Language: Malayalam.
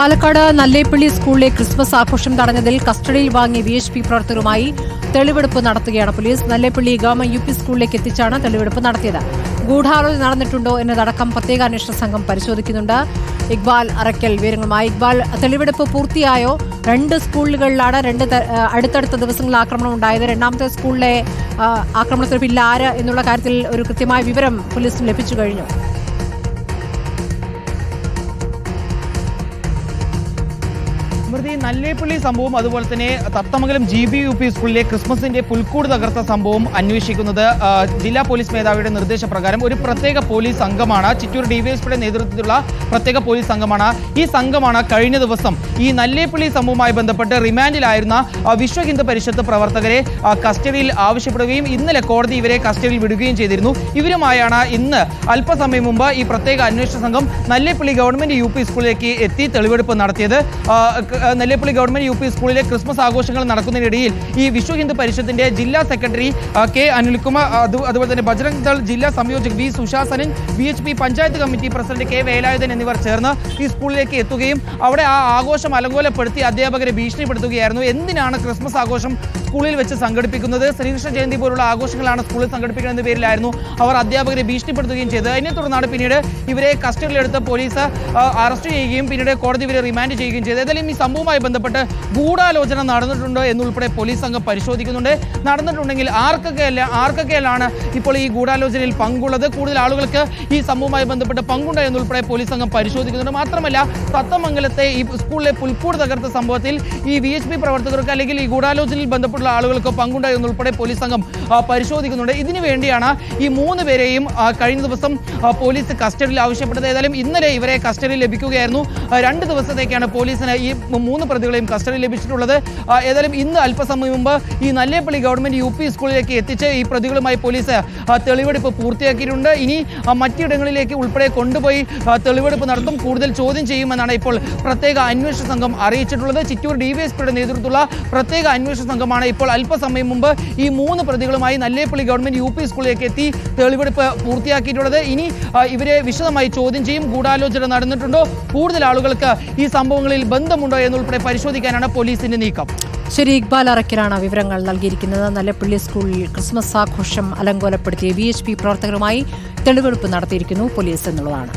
പാലക്കാട് നല്ലേപ്പള്ളി സ്കൂളിലെ ക്രിസ്മസ് ആഘോഷം തടഞ്ഞതിൽ കസ്റ്റഡിയിൽ വാങ്ങിയ വിഎച്ച്പി പ്രവർത്തകരുമായി തെളിവെടുപ്പ് നടത്തുകയാണ് പോലീസ്. നല്ലേപ്പള്ളി ഗവൺമെന്റ് യുപി സ്കൂളിലേക്ക് എത്തിച്ചാണ് തെളിവെടുപ്പ് നടത്തിയത്. ഗൂഢാലോചന നടന്നിട്ടുണ്ടോ എന്നതടക്കം പ്രത്യേക അന്വേഷണ സംഘം പരിശോധിക്കുന്നുണ്ട്. ഇക്ബാൽ അറയ്ക്കൽ വിവരങ്ങളുമായി. ഇക്ബാൽ, തെളിവെടുപ്പ് പൂർത്തിയായോ? രണ്ട് സ്കൂളുകളിലാണ് അടുത്തടുത്ത ദിവസങ്ങളിൽ ആക്രമണം ഉണ്ടായത്. രണ്ടാമത്തെ സ്കൂളിലെ ആക്രമണത്തിന് പിന്നിൽ ആര് എന്നുള്ള കാര്യത്തിൽ ഒരു കൃത്യമായ വിവരം പോലീസിന് ലഭിച്ചു കഴിഞ്ഞു? നല്ലേപ്പള്ളി സംഭവം അതുപോലെ തന്നെ തത്തമംഗലം GBUP സ്കൂളിലെ ക്രിസ്മസിന്റെ പുൽക്കൂട് തകർത്ത സംഭവം അന്വേഷിക്കുന്നത് ജില്ലാ പോലീസ് മേധാവിയുടെ നിർദ്ദേശപ്രകാരം ഒരു പ്രത്യേക പോലീസ് സംഘമാണ്. ചിറ്റൂർ ഡിവൈഎസ്പിയുടെ നേതൃത്വത്തിലുള്ള പ്രത്യേക പോലീസ് സംഘമാണ്. ഈ സംഘമാണ് കഴിഞ്ഞ ദിവസം ഈ നല്ലേപ്പള്ളി സംഭവവുമായി ബന്ധപ്പെട്ട് റിമാൻഡിലായിരുന്ന വിശ്വ ഹിന്ദു പരിഷത്ത് പ്രവർത്തകരെ കസ്റ്റഡിയിൽ ആവശ്യപ്പെടുകയും ഇന്നലെ കോടതി ഇവരെ കസ്റ്റഡിയിൽ വിടുകയും ചെയ്തിരുന്നു. ഇവരുമായാണ് ഇന്ന് അല്പസമയം മുമ്പ് ഈ പ്രത്യേക അന്വേഷണ സംഘം നല്ലേപ്പള്ളി ഗവൺമെന്റ് UP സ്കൂളിലേക്ക് എത്തി തെളിവെടുപ്പ് നടത്തിയത്. നല്ലേപ്പള്ളി ഗവൺമെന്റ് UP സ്കൂളിലെ ക്രിസ്മസ് ആഘോഷങ്ങൾ നടക്കുന്നതിനിടയിൽ ഈ വിശ്വ ഹിന്ദു പരിഷത്തിന്റെ ജില്ലാ സെക്രട്ടറി K അനിൽകുമാർ, അതുപോലെ തന്നെ ബജ്രംഗ് ദൾ ജില്ലാ സംയോജക് V സുശാസനൻ, VHP panchayat committee president K Velayudhan എന്നിവർ ചേർന്ന് ഈ സ്കൂളിലേക്ക് എത്തുകയും അവിടെ ആ ആഘോഷം അലങ്കോലപ്പെടുത്തി അധ്യാപകരെ ഭീഷണിപ്പെടുത്തുകയായിരുന്നു. എന്തിനാണ് ക്രിസ്മസ് ആഘോഷം സ്കൂളിൽ വെച്ച് സംഘടിപ്പിക്കുന്നത്? ശ്രീകൃഷ്ണ ജയന്തി പോലുള്ള ആഘോഷങ്ങളാണ് സ്കൂളിൽ സംഘടിപ്പിക്കുന്ന പേരിലായിരുന്നു അവർ അധ്യാപകരെ ഭീഷണിപ്പെടുത്തുകയും ചെയ്തത്. അതിനെ തുടർന്നാണ് പിന്നീട് ഇവരെ കസ്റ്റഡിയിലെടുത്ത് പോലീസ് അറസ്റ്റ് ചെയ്യുകയും പിന്നീട് കോടതി ഇവരെ റിമാൻഡ് ചെയ്യുകയും ചെയ്തത്. ഏതായാലും ഈ സംഭവവുമായി ബന്ധപ്പെട്ട് ഗൂഢാലോചന നടന്നിട്ടുണ്ടോ എന്നുൾപ്പെടെ പോലീസ് സംഘം പരിശോധിക്കുന്നുണ്ട്. നടന്നിട്ടുണ്ടെങ്കിൽ ആർക്കൊക്കെയാണ് ഇപ്പോൾ ഈ ഗൂഢാലോചനയിൽ പങ്കുള്ളത്, കൂടുതൽ ആളുകൾക്ക് ഈ സംഭവവുമായി ബന്ധപ്പെട്ട് പങ്കുണ്ടോ എന്നുൾപ്പെടെ പോലീസ് സംഘം പരിശോധിക്കുന്നുണ്ട്. മാത്രമല്ല തത്തമംഗലത്തെ ഈ സ്കൂളിലെ പുൽക്കൂട് തകർത്ത സംഭവത്തിൽ ഈ VHP പ്രവർത്തകർക്ക് അല്ലെങ്കിൽ ഈ ഗൂഢാലോചനയിൽ ബന്ധപ്പെട്ടുള്ള ആളുകൾക്ക് പങ്കുണ്ടോ എന്നുൾപ്പെടെ പോലീസ് സംഘം പരിശോധിക്കുന്നുണ്ട്. ഇതിനു വേണ്ടിയാണ് ഈ 3 പേരെയും കഴിഞ്ഞ ദിവസം പോലീസ് കസ്റ്റഡിയിൽ ആവശ്യപ്പെട്ടത്. ഏതായാലും ഇന്നലെ ഇവരെ കസ്റ്റഡിയിൽ ലഭിക്കുകയായിരുന്നു. 2 ദിവസത്തേക്കാണ് പോലീസിന് ഈ 3 പ്രതികളെയും കസ്റ്റഡിയിൽ ലഭിച്ചിട്ടുള്ളത്. ഏതായാലും ഇന്ന് അല്പസമയം മുമ്പ് ഈ നല്ലേപ്പള്ളി ഗവൺമെന്റ് UP സ്കൂളിലേക്ക് എത്തിച്ച് ഈ പ്രതികളുമായി പോലീസ് തെളിവെടുപ്പ് പൂർത്തിയാക്കിയിട്ടുണ്ട്. ഇനി മറ്റിടങ്ങളിലേക്ക് ഉൾപ്പെടെ കൊണ്ടുപോയി തെളിവെടുപ്പ് നടത്തും, കൂടുതൽ ചോദ്യം ചെയ്യുമെന്നാണ് ഇപ്പോൾ പ്രത്യേക അന്വേഷണ സംഘം അറിയിച്ചിട്ടുള്ളത്. ചിറ്റൂർ DVSPയുടെ നേതൃത്വത്തിലുള്ള പ്രത്യേക അന്വേഷണ സംഘമാണ് ഇപ്പോൾ അല്പസമയം മുമ്പ് ഈ 3 പ്രതികളുമായി നല്ലേപ്പള്ളി ഗവൺമെന്റ് UP സ്കൂളിലേക്ക് എത്തി തെളിവെടുപ്പ് പൂർത്തിയാക്കിയിട്ടുള്ളത്. ഇനി ഇവരെ വിശദമായി ചോദ്യം ചെയ്യും. ഗൂഢാലോചന നടന്നിട്ടുണ്ടോ, കൂടുതൽ ആളുകൾക്ക് ഈ സംഭവങ്ങളിൽ ബന്ധമുണ്ടോ എന്നുൾപ്പെടെ പരിശോധിക്കാനാണ് പോലീസിന്റെ നീക്കം. ശരി, ഇക്ബാൽ അറയ്ക്കലാണ് വിവരങ്ങൾ നൽകിയിരിക്കുന്നത്. നല്ലേപ്പള്ളി സ്കൂളിൽ ക്രിസ്മസ് ആഘോഷം അലങ്കോലപ്പെടുത്തിയ VHP പ്രവർത്തകരുമായി തെളിവെടുപ്പ് നടത്തിയിരിക്കുന്നു പോലീസ് എന്നുള്ളതാണ്.